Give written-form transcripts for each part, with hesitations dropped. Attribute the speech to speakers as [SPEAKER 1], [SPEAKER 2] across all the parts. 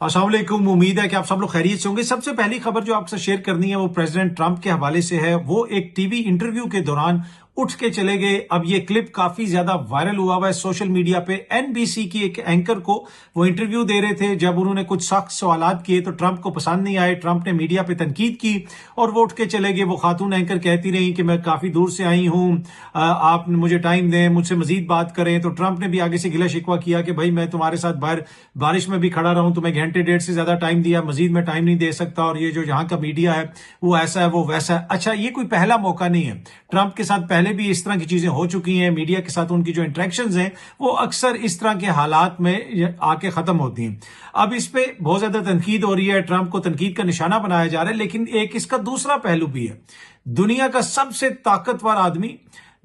[SPEAKER 1] अस्सलाम वालेकुम। उम्मीद है कि आप सब लोग खैरियत से होंगे। सबसे पहली खबर जो आपसे शेयर करनी है वो प्रेसिडेंट ट्रंप के हवाले से है। वो एक टीवी इंटरव्यू के दौरान उठ के चले गए। अब ये क्लिप काफी ज्यादा वायरल हुआ है सोशल मीडिया पे। एनबीसी की एक एंकर को वो इंटरव्यू दे रहे थे। जब उन्होंने कुछ सख्त सवालात किए तो ट्रंप को पसंद नहीं आए। ट्रंप ने मीडिया पे तनकीद की और वो उठ के चले गए। वो खातून एंकर कहती रही कि मैं काफी दूर से आई हूं, आप मुझे टाइम दें, मुझसे मजीद बात करें। तो ट्रंप ने भी आगे से गिला शिकवा किया कि भाई मैं तुम्हारे साथ बाहर बारिश में भी खड़ा रहा हूं, तुम्हें घंटे डेढ़ से ज्यादा टाइम दिया, मजीद मैं टाइम नहीं दे सकता। और ये जो यहाँ का मीडिया है वो ऐसा है वो वैसा है। अच्छा, ये कोई पहला मौका नहीं है। ट्रंप के साथ पहले भी इस तरह की चीजें हो चुकी हैं। मीडिया के साथ उनकी जो इंटरेक्शंस हैं वो अक्सर इस तरह के हालात में आके खत्म होती हैं। अब इस पे बहुत ज्यादा तनकीद हो रही है, ट्रंप को तनकीद का निशाना बनाया जा रहा है। लेकिन एक इसका दूसरा पहलू भी है। दुनिया का सबसे ताकतवर आदमी,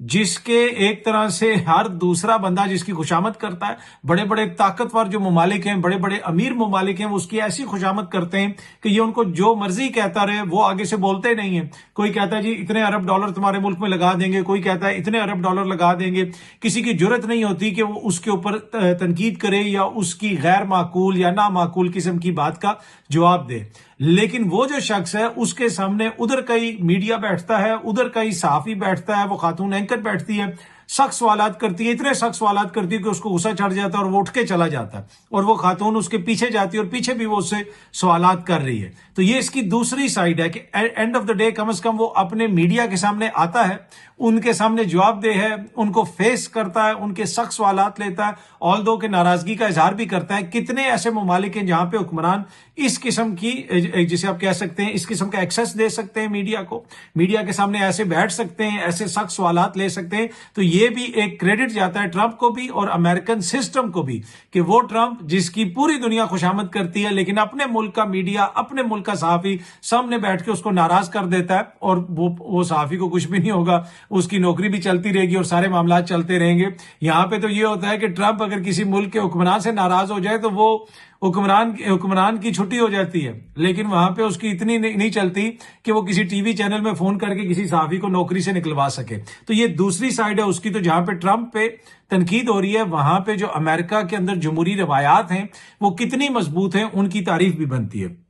[SPEAKER 1] जिसके एक तरह से हर दूसरा बंदा जिसकी खुशामद करता है, बड़े बड़े ताकतवर जो ममालिक हैं, बड़े बड़े अमीर ममालिक हैं, वो उसकी ऐसी खुशामद करते हैं कि ये उनको जो मर्जी कहता रहे, वो आगे से बोलते नहीं है। कोई कहता है जी इतने अरब डॉलर तुम्हारे मुल्क में लगा देंगे, कोई कहता है इतने अरब डॉलर लगा देंगे। किसी की जरूरत नहीं होती कि वो उसके ऊपर तनकीद करे या उसकी गैर माकूल या ना माकूल किस्म की बात का जवाब दे। लेकिन वो जो शख्स है उसके सामने उधर कई मीडिया बैठता है, उधर कई सहाफी बैठता है, वो खातून एंकर बैठती है, सख्त सवालात करती है, इतने सख्त सवालात करती है कि उसको गुस्सा चढ़ जाता है और वो उठ के चला जाता है। और वो खातून उसके पीछे जाती है और पीछे भी वो उससे सवालात कर रही है। तो ये इसकी दूसरी साइड है कि एंड ऑफ द डे कम से कम वो अपने मीडिया के सामने आता है, उनके सामने जवाबदेह है, उनको फेस करता है, उनके सख्त सवालात लेता है, ऑल दो के नाराजगी का इजहार भी करता है। कितने ऐसे ममालिक हैं जहां पे हुक्मरान इस किस्म की, जिसे आप कह सकते हैं, इस किस्म का एक्सेस दे सकते हैं मीडिया को, मीडिया के सामने ऐसे बैठ सकते हैं, ऐसे सख्त सवालात ले सकते हैं। तो ये भी एक क्रेडिट जाता है ट्रंप को भी और अमेरिकन सिस्टम को भी कि वो ट्रंप जिसकी पूरी दुनिया खुशामद करती है, लेकिन अपने मुल्क का मीडिया, अपने मुल्क का सहाफी सामने बैठ के उसको नाराज कर देता है और वो सहाफी को कुछ भी नहीं होगा, उसकी नौकरी भी चलती रहेगी और सारे मामला चलते रहेंगे। यहां पे तो ये होता है कि ट्रंप अगर किसी मुल्क के हुक्मरान से नाराज हो जाए तो वो हुक्मरान की छुट्टी हो जाती है, लेकिन वहां पे उसकी इतनी नहीं चलती कि वो किसी टीवी चैनल में फोन करके किसी सहाफी को नौकरी से निकलवा सके। तो ये दूसरी साइड है उसकी। तो जहां पे ट्रंप पे तनकीद हो रही है, वहां पे जो अमेरिका के अंदर जमहूरी रवायात हैं वो कितनी मजबूत हैं, उनकी तारीफ भी बनती है।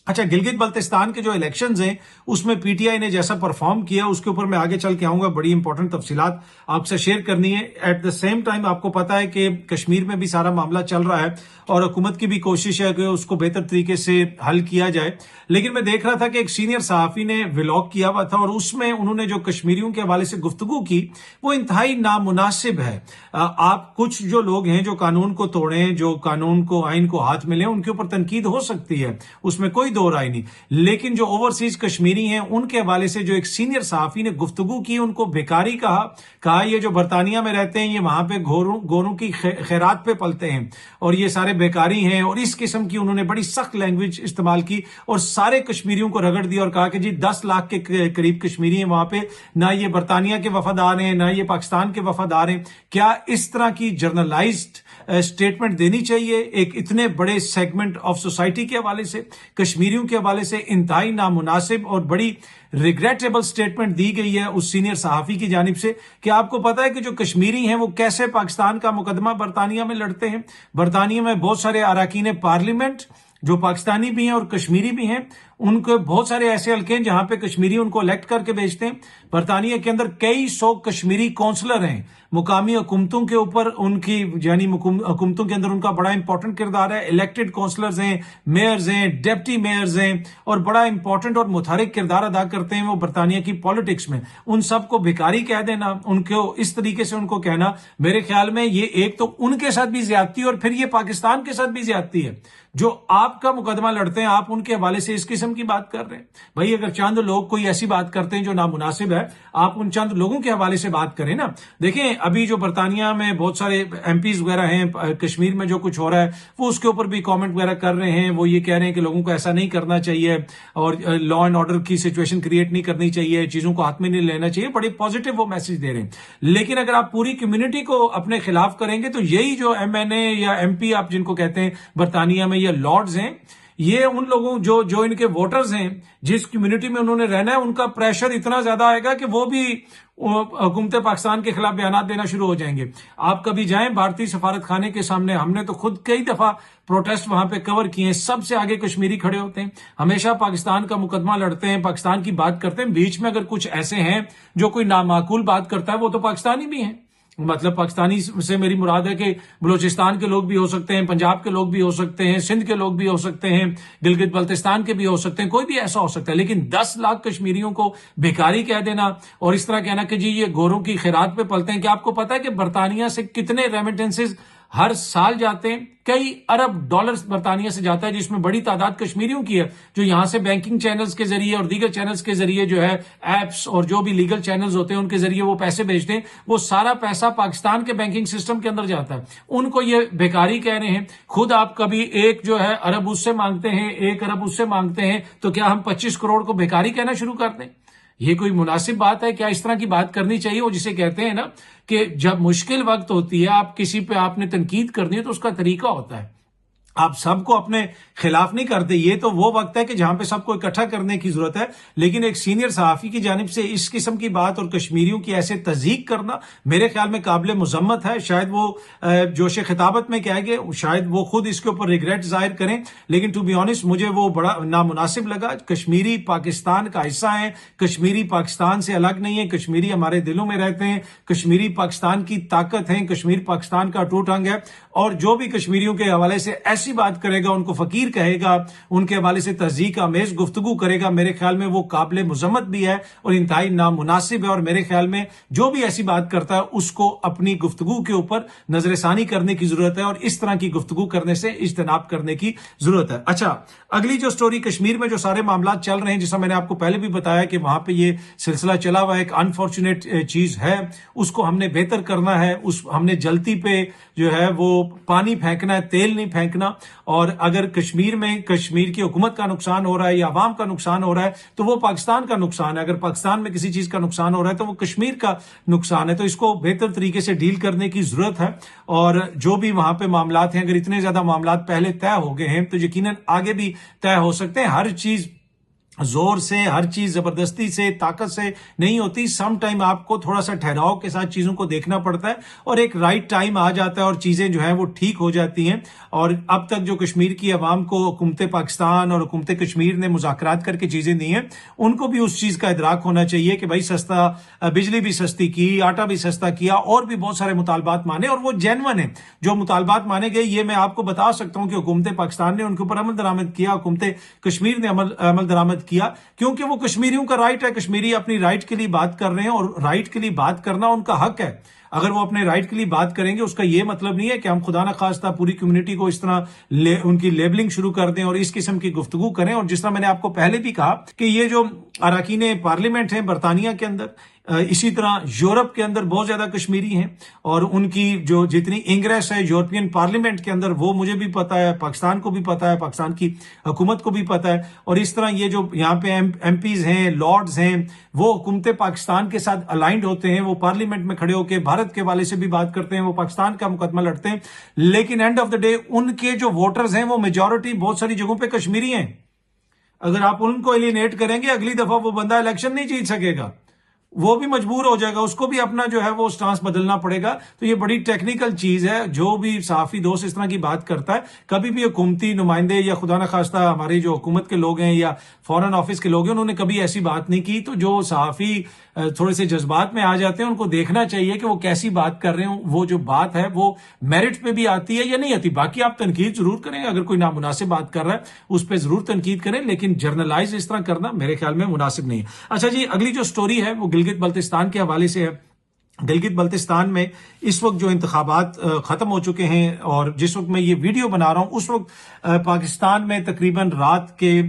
[SPEAKER 1] अच्छा, गिलगित बल्तिस्तान के जो इलेक्शंस हैं उसमें पीटीआई ने जैसा परफॉर्म किया उसके ऊपर मैं आगे चल के आऊंगा। बड़ी इंपॉर्टेंट तफसीलात आपसे शेयर करनी है। एट द सेम टाइम आपको पता है कि कश्मीर में भी सारा मामला चल रहा है और हुकूमत की भी कोशिश है कि उसको बेहतर तरीके से हल किया जाए। लेकिन मैं देख रहा था कि एक सीनियर सहाफी ने व्लॉग किया हुआ था और उसमें उन्होंने जो कश्मीरियों के हवाले से गुफ्तगू की वो इंतहाई नामुनासिब है। आप कुछ जो लोग हैं जो कानून को तोड़ें, जो कानून को, आइन को हाथ में लें, उनके ऊपर तनकीद हो सकती है, उसमें कोई दो राय नहीं। लेकिन जो ओवरसीज कश्मीरी हैं उनके हवाले से जो एक सीनियर सहाफी ने गुफ्तगू की, उनको बेकारी कहा ये जो बरतानिया में रहते हैं ये वहां पे गोरों की खैरात पे पलते हैं और ये सारे बेकारी हैं, और इस किस्म की उन्होंने बड़ी सख्त लैंग्वेज इस्तेमाल की और सारे कश्मीरियों को रगड़ दिया और कहा कि जी 10 लाख के करीब कश्मीरी हैं वहां पे, ना ये बरतानिया के वफादार हैं ना ये पाकिस्तान के वफादार हैं। क्या इस तरह की जर्नलाइज्ड स्टेटमेंट देनी चाहिए एक इतने बड़े सेगमेंट ऑफ सोसाइटी के हवाले से? कश्मीरियों के हवाले से इंतहाई नामुनासिब और बड़ी रिग्रेटेबल स्टेटमेंट दी गई है उस सीनियर सहाफी की जानिब से कि आपको पता है कि जो कश्मीरी हैं वो कैसे पाकिस्तान का मुकदमा बरतानिया में लड़ते हैं। बरतानिया में बहुत सारे अरकान पार्लियामेंट जो पाकिस्तानी भी हैं और कश्मीरी भी हैं, उनको बहुत सारे ऐसे हल्के हैं जहां पे कश्मीरी उनको इलेक्ट करके भेजते हैं। बरतानिया के अंदर कई सौ कश्मीरी काउंसलर हैं। मुकामी हुकूमतों के ऊपर उनकी, यानी हुकूमतों के अंदर उनका बड़ा इंपॉर्टेंट किरदार है। इलेक्टेड काउंसलर्स हैं, मेयर्स हैं, डेप्टी मेयर्स हैं और बड़ा इंपॉर्टेंट और मुतहरिक किरदार अदा करते हैं वो बरतानिया की पॉलिटिक्स में। उन सबको भिखारी कह देना, उनको इस तरीके से उनको कहना, मेरे ख्याल में ये एक तो उनके साथ भी ज्यादती और फिर ये पाकिस्तान के साथ भी ज्यादती है। जो आपका मुकदमा लड़ते हैं आप उनके हवाले से इस किस्म की बात कर रहे हैं। भाई अगर चंद लोग कोई ऐसी बात करते हैं जो नामुनासिब है, आप उन चंद लोगों के हवाले से बात करें ना। देखें अभी जो बरतानिया में बहुत सारे एमपीज वगैरह हैं, कश्मीर में जो कुछ हो रहा है वो उसके ऊपर भी कमेंट वगैरह कर रहे हैं। वो ये कह रहे हैं कि लोगों को ऐसा नहीं करना चाहिए और लॉ एंड ऑर्डर की सिचुएशन क्रिएट नहीं करनी चाहिए, चीजों को हाथ में नहीं लेना चाहिए। बड़े पॉजिटिव वो मैसेज दे रहे हैं। लेकिन अगर आप पूरी कम्युनिटी को अपने खिलाफ करेंगे तो यही जो एमएनए या एमपी आप जिनको कहते हैं बरतानिया में या लॉर्ड्स हैं, یہ ان لوگوں جو ان کے ووٹرز ہیں، جس کمیونٹی میں انہوں نے رہنا ہے، ان کا پریشر اتنا زیادہ آئے گا کہ وہ بھی حکومت پاکستان کے خلاف بیانات دینا شروع ہو جائیں گے. آپ کبھی جائیں بھارتی سفارت خانے کے سامنے، ہم نے تو خود کئی دفعہ پروٹیسٹ وہاں پہ کور کیے ہیں، سب سے آگے کشمیری کھڑے ہوتے ہیں، ہمیشہ پاکستان کا مقدمہ لڑتے ہیں، پاکستان کی بات کرتے ہیں. بیچ میں اگر کچھ ایسے ہیں جو کوئی نامعقول بات کرتا ہے، وہ تو پاکستانی بھی ہیں. مطلب پاکستانی سے میری مراد ہے کہ بلوچستان کے لوگ بھی ہو سکتے ہیں، پنجاب کے لوگ بھی ہو سکتے ہیں، سندھ کے لوگ بھی ہو سکتے ہیں، گلگت بلتستان کے بھی ہو سکتے ہیں، کوئی بھی ایسا ہو سکتا ہے. لیکن 10 لاکھ کشمیریوں کو بیکاری کہہ دینا اور اس طرح کہنا کہ جی یہ گوروں کی خیرات پہ پلتے ہیں. کہ آپ کو پتا ہے کہ برطانیہ سے کتنے ریمیٹنسز ہر سال جاتے ہیں؟ کئی ارب ڈالرز برطانیہ سے جاتا ہے، جس میں بڑی تعداد کشمیریوں کی ہے، جو یہاں سے بینکنگ چینلز کے ذریعے اور دیگر چینلز کے ذریعے جو ہے ایپس اور جو بھی لیگل چینلز ہوتے ہیں ان کے ذریعے وہ پیسے بھیجتے ہیں. وہ سارا پیسہ پاکستان کے بینکنگ سسٹم کے اندر جاتا ہے. ان کو یہ بیکاری کہہ رہے ہیں. خود آپ کبھی ایک جو ہے ارب اس سے مانگتے ہیں، 1 ارب اس سے مانگتے ہیں، تو کیا ہم 25 کروڑ کو بیکاری کہنا شروع کر دیں؟ یہ کوئی مناسب بات ہے؟ کیا اس طرح کی بات کرنی چاہیے؟ وہ جسے کہتے ہیں نا کہ جب مشکل وقت ہوتی ہے، آپ کسی پہ آپ نے تنقید کرنی ہے تو اس کا طریقہ ہوتا ہے. آپ سب کو اپنے خلاف نہیں کرتے. یہ تو وہ وقت ہے کہ جہاں پہ سب کو اکٹھا کرنے کی ضرورت ہے. لیکن ایک سینئر صحافی کی جانب سے اس قسم کی بات اور کشمیریوں کی ایسے تضحیق کرنا میرے خیال میں قابل مذمت ہے. شاید وہ جوش خطابت میں کہہ گئے، شاید وہ خود اس کے اوپر ریگریٹ ظاہر کریں، لیکن ٹو بی آنیسٹ مجھے وہ بڑا نامناسب لگا. کشمیری پاکستان کا حصہ ہیں، کشمیری پاکستان سے الگ نہیں ہے، کشمیری ہمارے دلوں میں رہتے ہیں، کشمیری پاکستان کی طاقت ہیں، کشمیر پاکستان کا اٹوٹ انگ ہے. اور جو بھی کشمیریوں کے حوالے سے ایسی بات کرے گا، ان کو فقیر کہے گا، ان کے حوالے سے تہذیب آمیز گفتگو کرے گا، میرے خیال میں وہ قابل مذمت بھی ہے اور انتہائی نامناسب ہے. اور میرے خیال میں جو بھی ایسی بات کرتا ہے اس کو اپنی گفتگو کے اوپر نظر ثانی کرنے کی ضرورت ہے اور اس طرح کی گفتگو کرنے سے اجتناب کرنے کی ضرورت ہے. اچھا، اگلی جو سٹوری کشمیر میں جو سارے معاملات چل رہے ہیں، جیسا میں نے آپ کو پہلے بھی بتایا کہ وہاں پہ یہ سلسلہ چلا ہوا ہے، ایک انفارچونیٹ چیز ہے، اس کو ہم نے بہتر کرنا ہے. ہم نے جلتی پہ جو ہے وہ پانی پھینکنا ہے، تیل نہیں پھینکنا. اور اگر کشمیر میں کشمیر کی حکومت کا نقصان ہو رہا ہے یا عوام کا نقصان ہو رہا ہے تو وہ پاکستان کا نقصان ہے. اگر پاکستان میں کسی چیز کا نقصان ہو رہا ہے تو وہ کشمیر کا نقصان ہے. تو اس کو بہتر طریقے سے ڈیل کرنے کی ضرورت ہے. اور جو بھی وہاں پہ معاملات ہیں، اگر اتنے زیادہ معاملات پہلے طے ہو گئے ہیں تو یقیناً آگے بھی طے ہو سکتے ہیں. ہر چیز زور سے، ہر چیز زبردستی سے، طاقت سے نہیں ہوتی. سم ٹائم آپ کو تھوڑا سا ٹھہراؤ کے ساتھ چیزوں کو دیکھنا پڑتا ہے اور ایک رائٹ ٹائم آ جاتا ہے اور چیزیں جو ہیں وہ ٹھیک ہو جاتی ہیں. اور اب تک جو کشمیر کی عوام کو حکومت پاکستان اور حکومت کشمیر نے مذاکرات کر کے چیزیں دی ہیں، ان کو بھی اس چیز کا ادراک ہونا چاہیے کہ بھائی سستا بجلی بھی سستی کی، آٹا بھی سستا کیا، اور بھی بہت سارے مطالبات مانے اور وہ جینون ہیں. جو مطالبات مانے گئے یہ میں آپ کو بتا سکتا ہوں کہ حکومت پاکستان نے ان کے اوپر عمل درآمد کیا، حکومت کشمیر نے عمل درآمد کیا، کیونکہ وہ کشمیریوں کا رائٹ ہے. کشمیری اپنی رائٹ کے لیے بات کر رہے ہیں اور رائٹ کے لیے بات کرنا ان کا حق ہے. اگر وہ اپنے رائٹ کے لیے بات کریں گے، اس کا یہ مطلب نہیں ہے کہ ہم خدا نخواستہ پوری کمیونٹی کو اس طرح ان کی لیبلنگ شروع کر دیں اور اس قسم کی گفتگو کریں. اور جس طرح میں نے آپ کو پہلے بھی کہا کہ یہ جو اراکین پارلیمنٹ ہیں برطانیہ کے اندر، اسی طرح یورپ کے اندر بہت زیادہ کشمیری ہیں اور ان کی جو جتنی انگریس ہے یورپین پارلیمنٹ کے اندر، وہ مجھے بھی پتا ہے، پاکستان کو بھی پتا ہے، پاکستان کی حکومت کو بھی پتا ہے. اور اس طرح یہ جو یہاں پہ ایم پیز ہیں، لارڈز ہیں، وہ حکومت پاکستان کے ساتھ الائنڈ ہوتے ہیں. وہ پارلیمنٹ میں کھڑے ہو کے بھارت کے حوالے سے بھی بات کرتے ہیں، وہ پاکستان کا مقدمہ لڑتے ہیں. لیکن اینڈ آف دا ڈے ان کے جو ووٹرز ہیں وہ میجورٹی بہت ساری جگہوں پہ کشمیری ہیں. اگر آپ ان کو ایلینیٹ کریں گے، اگلی دفعہ وہ بندہ الیکشن نہیں جیت سکے گا، وہ بھی مجبور ہو جائے گا، اس کو بھی اپنا جو ہے وہ سٹانس بدلنا پڑے گا. تو یہ بڑی ٹیکنیکل چیز ہے. جو بھی صحافی دوست اس طرح کی بات کرتا ہے، کبھی بھی حکومتی نمائندے یا خدا نخواستہ ہماری جو حکومت کے لوگ ہیں یا فورن آفس کے لوگ ہیں، انہوں نے کبھی ایسی بات نہیں کی. تو جو صحافی تھوڑے سے جذبات میں آ جاتے ہیں، ان کو دیکھنا چاہیے کہ وہ کیسی بات کر رہے ہوں. وہ جو بات ہے وہ میرٹ پہ بھی آتی ہے یا نہیں آتی. باقی آپ تنقید ضرور کریں، اگر کوئی نامناسب بات کر رہا ہے اس پہ ضرور تنقید کریں، لیکن جرنلائز اس طرح کرنا میرے خیال میں مناسب نہیں ہے. اچھا جی، اگلی جو سٹوری ہے وہ گلگت بلتستان کے حوالے سے ہے. گلگت بلتستان میں اس وقت جو انتخابات ختم ہو چکے ہیں اور جس وقت میں یہ ویڈیو بنا رہا ہوں اس وقت پاکستان میں تقریباً رات کے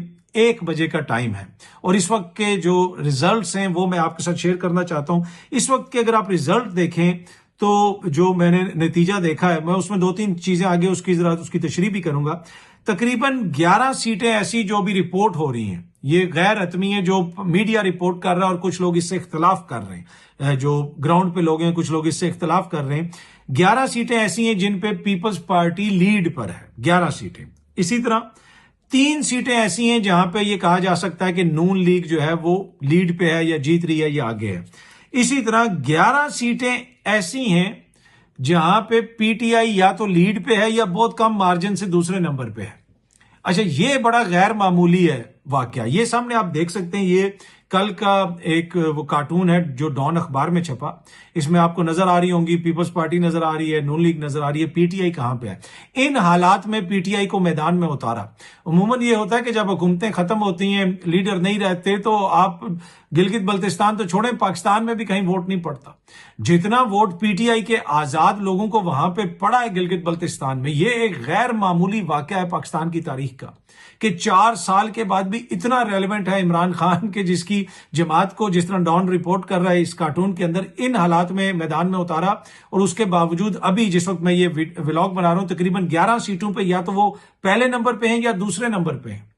[SPEAKER 1] 1 بجے کا ٹائم ہے. اور اس وقت کے جو ریزلٹس ہیں وہ میں آپ کے ساتھ شیئر کرنا چاہتا ہوں. اس وقت کے اگر آپ ریزلٹ دیکھیں تو جو میں نے نتیجہ دیکھا ہے، میں اس میں 2-3 چیزیں آگے اس کی تشریح بھی کروں گا. تقریباً 11 سیٹیں ایسی جو بھی رپورٹ ہو رہی ہیں، یہ غیر حتمی ہے، جو میڈیا رپورٹ کر رہا ہے اور کچھ لوگ اس سے اختلاف کر رہے ہیں، جو گراؤنڈ پہ لوگ ہیں کچھ لوگ اس سے اختلاف کر رہے ہیں. 11 سیٹیں ایسی ہیں جن پہ پیپلز پارٹی لیڈ پر ہے، 11 سیٹیں. اسی طرح 3 सीटें ऐसी हैं जहां पे ये कहा जा सकता है कि नून लीग जो है वो लीड पे है या जीत रही है या आगे है। इसी तरह 11 सीटें ऐसी हैं जहां पे पीटीआई या तो लीड पे है या बहुत कम मार्जिन से दूसरे नंबर पे है। अच्छा, ये बड़ा गैर मामूली है वाकया। ये सामने आप देख सकते हैं, ये कल का एक वो कार्टून है जो डॉन अखबार में छपा। इसमें आपको नजर आ रही होंगी पीपल्स पार्टी नजर आ रही है, नून लीग नजर आ रही है, पीटीआई कहां पे है। इन हालात में पीटीआई को मैदान में उतारा। अमूमन ये होता है कि जब हुकूमतें खत्म होती हैं, लीडर नहीं रहते, तो आप गिलगित बल्तिस्तान तो छोड़ें, पाकिस्तान में भी कहीं वोट नहीं पड़ता। जितना वोट पीटीआई के आजाद लोगों को वहां पे पड़ा है गिलगित बल्तिस्तान में, ये एक गैर मामूली वाकया है पाकिस्तान की तारीख का कि 4 साल के बाद भी इतना रेलेवेंट है इमरान खान के, जिसकी जमात को जिस तरह डॉन रिपोर्ट कर रहा है इस कार्टून के अंदर, इन हालात में मैदान में उतारा। और उसके बावजूद अभी जिस वक्त मैं ये व्लॉग बना रहा हूं, तकरीबन 11 सीटों पे या तो वो पहले नंबर पे हैं या दूसरे नंबर पे हैं।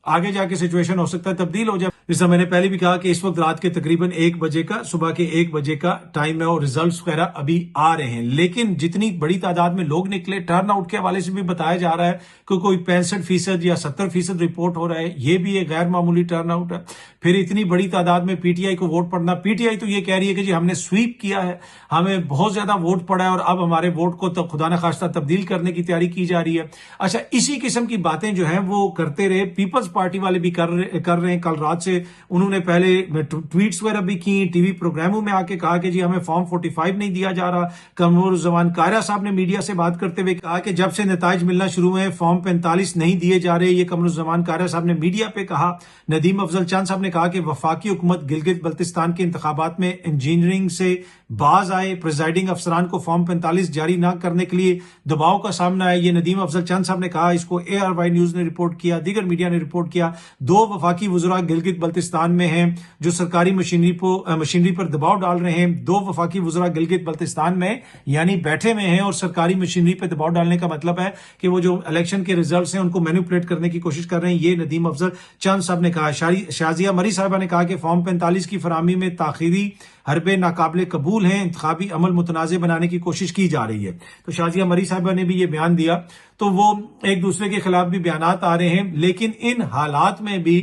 [SPEAKER 1] आगे जाके सिचुएशन हो सकता है तब्दील हो जाए। जैसा मैंने पहले भी कहा कि इस वक्त रात के तकरीबन 1 बजे का, सुबह के 1 बजे का टाइम है और रिजल्ट्स वगैरह अभी आ रहे हैं। लेकिन जितनी बड़ी तादाद में लोग निकले, टर्न आउट के हवाले से भी बताया जा रहा है कि कोई 65% या 70% रिपोर्ट हो रहा है। ये भी एक गैर मामूली टर्न आउट है। फिर इतनी बड़ी तादाद में पीटीआई को वोट पड़ना। पीटीआई तो ये कह रही है कि जी हमने स्वीप किया है, हमें बहुत ज्यादा वोट पड़ा है और अब हमारे वोट को तो खुदा न खास्ता तब्दील करने की तैयारी की जा रही है। अच्छा, इसी किस्म की बातें जो हैं वो करते रहे, पीपल्स पार्टी वाले भी कर रहे हैं। कल रात से उन्होंने पहले ट्वीट्स वगैरह भी की, टीवी प्रोग्रामों में आके कहा कि जी हमें फॉर्म 45 नहीं दिया जा रहा। कमरुज़्ज़मान कायरा साहब ने मीडिया से बात करते हुए कहा कि जब से नताइज मिलना शुरू हुए फॉर्म 45 नहीं दिए जा रहे। ये कमरुज़्ज़मान कायरा साहब ने मीडिया पे कहा। नदीम अफजल चंद साहब ने कहा कि वफाकी हुकूमत गिलगित बल्तिस्तान के इंतखाबात में इंजीनियरिंग से बाज आए, प्रिजाइडिंग अफसरान को फॉर्म 45 जारी न करने के लिए दबाव का सामना है। ये नदीम अफजल चंद साहब ने कहा। इसको ARY न्यूज ने रिपोर्ट किया, दीगर मीडिया ने रिपोर्ट किया। 2 वफाकी वज़रा गिलगित बल्तिस्तान में हैं जो सरकारी मशीनरी पर दबाव डाल रहे हैं। 2 वफाकी वज़रा गिलगित बल्तिस्तान में यानी बैठे में हैं और सरकारी मशीनरी पर दबाव डालने का मतलब है कि वो जो इलेक्शन के रिजल्ट्स हैं उनको मैनिपुलेट करने की कोशिश कर रहे हैं। ये नदीम अफजल चंद साहब ने कहा। शाजिया मरी साहिबा ने कहा कि फॉर्म 45 की फराहमी में ताखीरी हरबे नाकाबिले कबूल हैं, इंतखाबी अमल मुतनाज़े बनाने की कोशिश की जा रही है। तो शाजिया मरी साहिबा ने भी ये बयान दिया। तो वो एक दूसरे के खिलाफ भी बयानात आ रहे हैं। लेकिन इन हालात में भी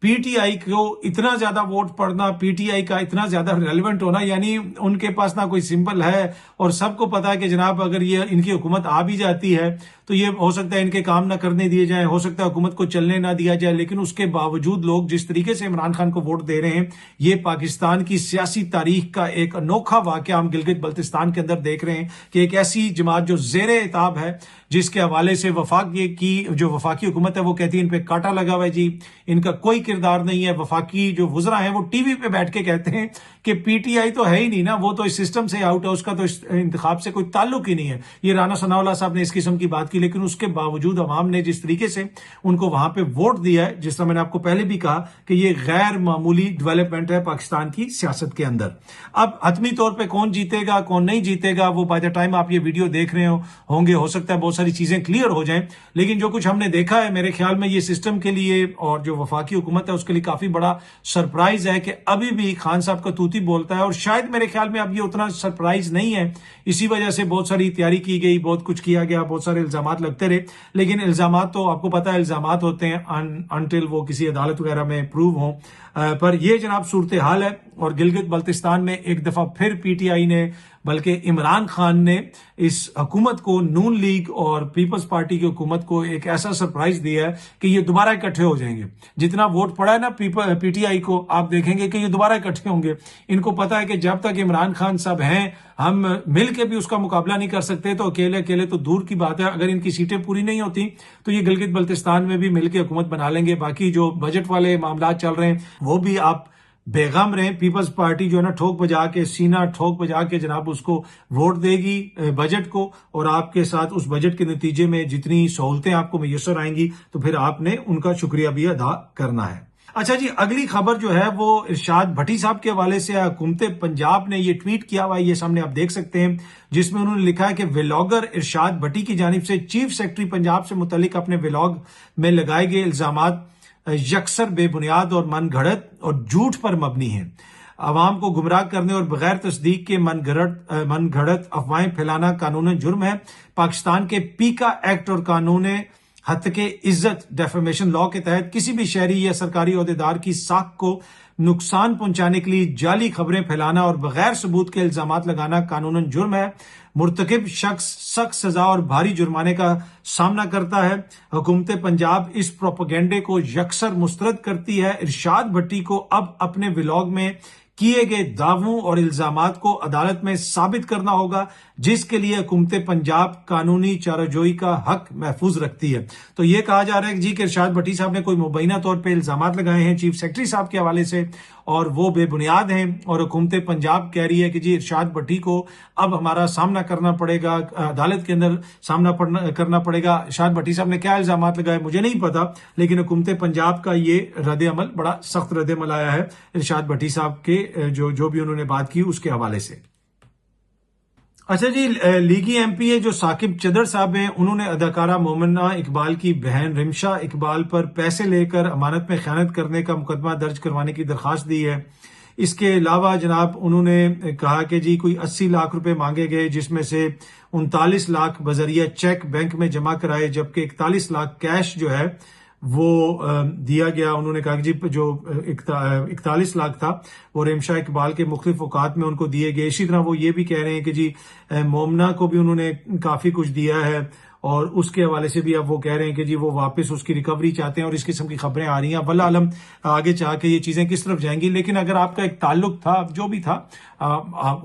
[SPEAKER 1] पीटीआई को इतना ज्यादा वोट पड़ना, पीटीआई का इतना ज्यादा रेलेवेंट होना, यानी उनके पास ना कोई सिंबल है और सबको पता है कि जनाब अगर ये इनकी हुकूमत आ भी जाती है तो ये हो सकता है इनके काम ना करने दिए जाए, हो सकता है हुकूमत को चलने ना दिया जाए। लेकिन उसके बावजूद लोग जिस तरीके से इमरान खान को वोट दे रहे हैं, ये पाकिस्तान की सियासी तारीख का एक अनोखा वाकया हम गिलगित बल्तिस्तान के अंदर देख रहे हैं कि एक ऐसी जमात जो ज़ेरे इताब है, जिसके हवाले से वफाकी हुकूमत है वो कहती है इन पे कांटा लगा हुआ है जी, इनका कोई किरदार नहीं है। वफाकी जो वुज़रा हैं वो टीवी पे बैठ के कहते हैं कि पीटीआई तो है ही नहीं ना, वो तो इस सिस्टम से आउट है, उसका तो इस इंतखाब से कोई ताल्लुक ही नहीं है। ये राना सनाउल्लाह साहब ने इस किस्म की बात की। लेकिन उसके बावजूद अवाम ने जिस तरीके से उनको वहां पे वोट दिया है, जिस तरह मैंने आपको पहले भी कहा कि ये गैर मामूली डेवलपमेंट है पाकिस्तान की सियासत के अंदर। अब हतमी तौर पर कौन जीतेगा कौन नहीं जीतेगा वो बाय द टाइम आप ये वीडियो देख रहे होंगे हो सकता है बहुत सारी चीजें क्लियर हो जाएं। लेकिन जो कुछ हमने देखा है, मेरे ख्याल में ये सिस्टम के लिए और जो वफाकी हुकूमत है उसके लिए काफी बड़ा सरप्राइज है कि अभी भी खान साहब का तूती बोलता है। और शायद मेरे ख्याल में अब ये उतना सरप्राइज नहीं है। इसी वजह से बहुत सारी तैयारी की गई, बहुत कुछ किया गया, बहुत सारे इल्जामात लगते रहे। लेकिन इल्जामात तो आपको पता है इल्जामात होते हैं अनटिल वो किसी अदालत वगैरह में प्रूव हों। पर ये जनाब सूरत हाल है। और गिलगित बल्तिस्तान में एक दफा फिर पीटीआई ने, बल्कि इमरान खान ने इस हुकूमत को, नून लीग और पीपल्स पार्टी की हुकूमत को एक ऐसा सरप्राइज दिया है कि ये दोबारा इकट्ठे हो जाएंगे। जितना वोट पड़ा है ना पीटीआई को, आप देखेंगे कि ये दोबारा इकट्ठे होंगे। इनको पता है कि जब तक इमरान खान साहब हैं हम मिल के भी उसका मुकाबला नहीं कर सकते, तो अकेले अकेले तो दूर की बात है। अगर इनकी सीटें पूरी नहीं होती तो ये गिलगित बल्तिस्तान में भी मिलकर हुकूमत बना लेंगे। बाकी जो बजट वाले मामला चल रहे हैं वो भी आप बेगम रहे। पीपल्स पार्टी जो है ना ठोक बजा के, सीना ठोक बजा के जनाब उसको वोट देगी बजट को, और आपके साथ उस बजट के नतीजे में जितनी सहूलतें आपको मैसर आएंगी तो फिर आपने उनका शुक्रिया भी अदा करना है। अच्छा जी, अगली खबर जो है वो इरशाद भट्टी साहब के हवाले से हुकूमत पंजाब ने ये ट्वीट किया हुआ है, ये सामने आप देख सकते हैं, जिसमें उन्होंने लिखा है कि व्लॉगर इरशाद भट्टी की जानिब से चीफ सेक्रेटरी पंजाब से मुतल्लिक अपने व्लॉग में लगाए गए इल्जामात यकसर बेबुनियाद और मन घड़त और झूठ पर मबनी हैं। आवाम को गुमराह करने और बगैर तस्दीक के मन घड़त अफवाहें फैलाना कानूनन जुर्म है। पाकिस्तान के पीका एक्ट और कानून हत्के इज्जत डेफेमेशन लॉ के तहत किसी भी शहरी या सरकारी ओहदेदार की साख को नुकसान पहुंचाने के लिए जाली खबरें फैलाना और बगैर सबूत के इल्जामात लगाना कानूनन जुर्म है। मुर्तकिब शख्स सख्त सजा और भारी जुर्माने का सामना करता है। हुकूमत पंजाब इस प्रोपेगेंडे को यकसर मुस्तरद करती है। इरशाद भट्टी को अब अपने व्लॉग में किए गए दावों और इल्जामात को अदालत में साबित करना होगा, जिसके लिए हुकूमत पंजाब कानूनी चाराजोई का हक महफूज रखती है। तो ये कहा जा रहा है कि जी कि इरशाद भट्टी साहब ने कोई मुबैना तौर पे इल्जामात लगाए हैं चीफ सेक्रेटरी साहब के हवाले से और वो बेबुनियाद हैं, और हुकूमत पंजाब कह रही है कि जी इरशाद भट्टी को अब हमारा सामना करना पड़ेगा, अदालत के अंदर सामना करना पड़ेगा। इरशाद भट्टी साहब ने क्या इल्जामात लगाए मुझे नहीं पता, लेकिन हुकूमत पंजाब का ये रद्द-ए-अमल बड़ा सख्त रद्द-ए-अमल आया है इरशाद भट्टी साहब के जो भी उन्होंने बात की उसके हवाले से। अच्छा जी, लीगी एमपीए जो साकिब चदर साहब हैं, उन्होंने अदाकारा मोमिना इकबाल की बहन रिमशा इकबाल पर पैसे लेकर अमानत में खयानत करने का मुकदमा दर्ज करवाने की दरख्वास्त दी है। इसके अलावा जनाब उन्होंने कहा कि जी कोई 80 लाख रुपए मांगे गए, जिसमें से 39 लाख बजरिया चेक बैंक में जमा कराए, जबकि 41 लाख कैश जो है वो दिया गया। उन्होंने कहा कि जी जो 41 लाख था वो रिमशा इकबाल के मुख्तलिफ औकात में उनको दिए गए। इसी तरह वो ये भी कह रहे हैं कि जी मोमना को भी उन्होंने काफी कुछ दिया है, और उसके हवाले से भी अब वो कह रहे हैं कि जी वो वापस उसकी रिकवरी चाहते हैं, और इस किस्म की खबरें आ रही हैं। वल्लाह आलम आगे चाह के ये चीजें किस तरफ जाएंगी, लेकिन अगर आपका एक ताल्लुक था जो भी था,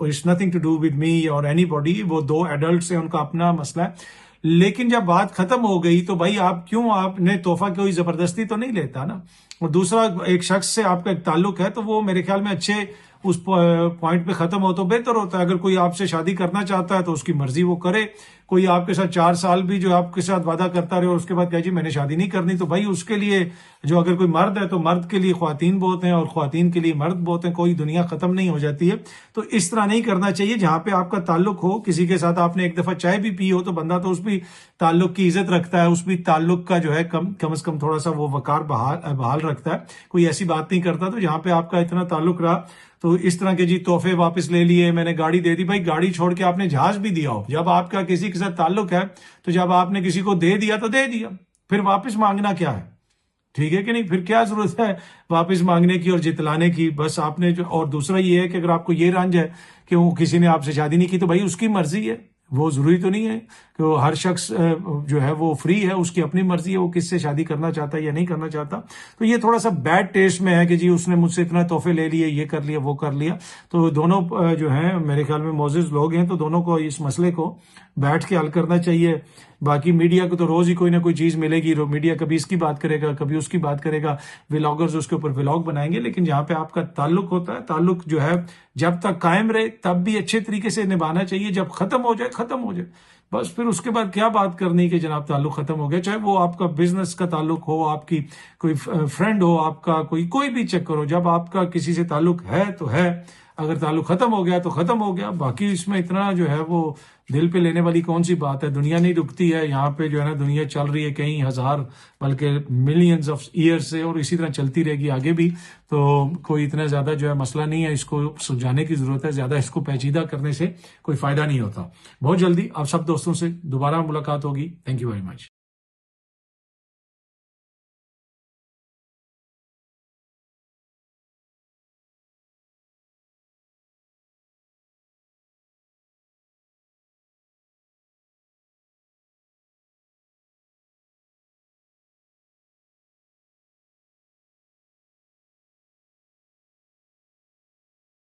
[SPEAKER 1] it's nothing to do with me और एनी बॉडी, वो दो एडल्ट है, उनका अपना मसला है। लेकिन जब बात खत्म हो गई तो भाई आपने तोहफा कोई जबरदस्ती तो नहीं लेता ना। और दूसरा, एक शख्स से आपका एक ताल्लुक है तो वो मेरे ख्याल में अच्छे उस पॉइंट पे खत्म हो तो बेहतर होता है। अगर कोई आपसे शादी करना चाहता है तो उसकी मर्जी वो करे। कोई आपके साथ 4 साल भी जो आपके साथ वादा करता रहे और उसके बाद कहे जी मैंने शादी नहीं करनी, तो भाई उसके लिए जो अगर कोई मर्द है तो मर्द के लिए ख्वातीन बहुत हैं और ख्वातीन के लिए मर्द बहुत हैं, कोई दुनिया खत्म नहीं हो जाती है। तो इस तरह नहीं करना चाहिए। जहां पे आपका ताल्लुक हो, किसी के साथ आपने एक दफा चाय भी पी हो तो बंदा तो उस भी ताल्लुक की इज्जत रखता है, उस भी ताल्लुक का जो है कम से कम थोड़ा सा वो वकार बहाल रखता है, कोई ऐसी बात नहीं करता। तो जहां पे आपका इतना ताल्लुक रहा तो इस तरह के जी तोहफे वापस ले लिए, मैंने गाड़ी दे दी, भाई गाड़ी छोड़ के आपने जहाज भी दिया हो। जब आपका किसी के साथ ताल्लुक है तो जब आपने किसी को दे दिया तो दे दिया, फिर वापस मांगना क्या है? ठीक है कि नहीं? फिर क्या जरूरत है वापस मांगने की और जितलाने की? बस आपने जो, और दूसरा ये है कि अगर आपको ये रंज है कि वो किसी ने आपसे शादी नहीं की तो भाई उसकी मर्जी है, वो जरूरी तो नहीं है कि वो हर शख्स जो है वो फ्री है, उसकी अपनी मर्जी है वो किससे शादी करना चाहता है या नहीं करना चाहता। तो ये थोड़ा सा बैड टेस्ट में है कि जी उसने मुझसे इतना तोहफे ले लिए, ये कर लिया वो कर लिया। तो दोनों जो है मेरे ख्याल में मोअज़्ज़िज़ लोग हैं, तो दोनों को इस मसले को बैठ के हल करना चाहिए। बाकी मीडिया को तो रोज ही कोई ना कोई चीज मिलेगी, मीडिया कभी इसकी बात करेगा कभी उसकी बात करेगा, व्लॉगर्स उसके ऊपर व्लॉग बनाएंगे। लेकिन जहां पे आपका ताल्लुक होता है, ताल्लुक जो है जब तक कायम रहे तब भी अच्छे तरीके से निभाना चाहिए। जब खत्म हो जाए बस, फिर उसके बाद क्या बात करनी कि जनाब ताल्लुक खत्म हो गया। चाहे वो आपका बिजनेस का ताल्लुक हो, आपकी कोई फ्रेंड हो, आपका कोई भी चक्कर हो, जब आपका किसी से ताल्लुक है तो है, अगर ताल्लुक खत्म हो गया तो खत्म हो गया। बाकी इसमें इतना जो है वो दिल पे लेने वाली कौन सी बात है? दुनिया नहीं रुकती है, यहाँ पे जो है ना दुनिया चल रही है कई हजार बल्कि मिलियंस ऑफ ईयर्स से, और इसी तरह चलती रहेगी आगे भी। तो कोई इतना ज्यादा जो है मसला नहीं है, इसको सुलझाने की जरूरत है। ज्यादा इसको पेचीदा करने से कोई फायदा नहीं होता। बहुत जल्दी आप सब दोस्तों से दोबारा मुलाकात होगी। Thank you very much.